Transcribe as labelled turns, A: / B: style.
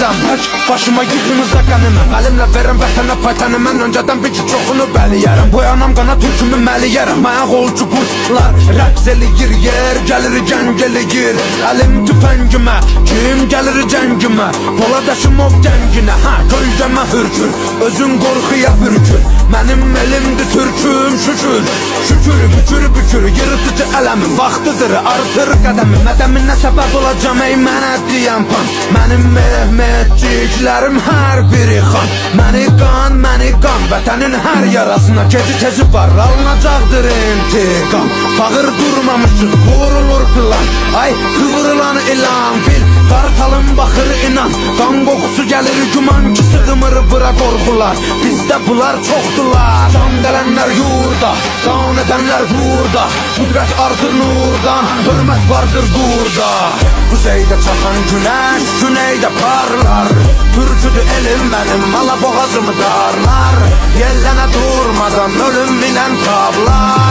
A: gəlirəm başıma yığınıza qəniməm. Əlimlə verəm vətənə paytanı, mən öncədən bir ki çoxunu bəliyərəm. Boyanam qana türkümü məliyərəm. Ayaq olcu qurtlar rəqs eləyir, yer gəlir gəng eləyir. Əlim tüfəngimə, kim gəlir cəngimə, Poladaşım ov gənginə, kölgəmə hürkür, özün qorxuya bürkür. Mənim elimdir türküm şükür, şükür bükür bükür, yırtıcı ələmin vaxtıdır artır qədəmi. Mədəminə səbəb olacam ey mənə deyən pan. Mənim Mehmetciklərim hər biri xan. Məni qan, vətənin hər yarasına geci tezi var, alınacaqdır intiqam. Bağır durmamışıq, vurulur plan, ay qıvrılan ilan bil. Qartalım baxır inan, qan qoxusu gəlir güman ki sığmır bura qorxular. Bizdə bunlar çoxdular, can gələnlər yurda, qan edənlər burada. Qüdrət artır nurdan, hörmət vardır burada. Kuzeydə çaxan günəş, güneydə parlar. Türküdür elim mənim, ala boğazımı darlar. Yellənə durmadan ölüm minən tablar.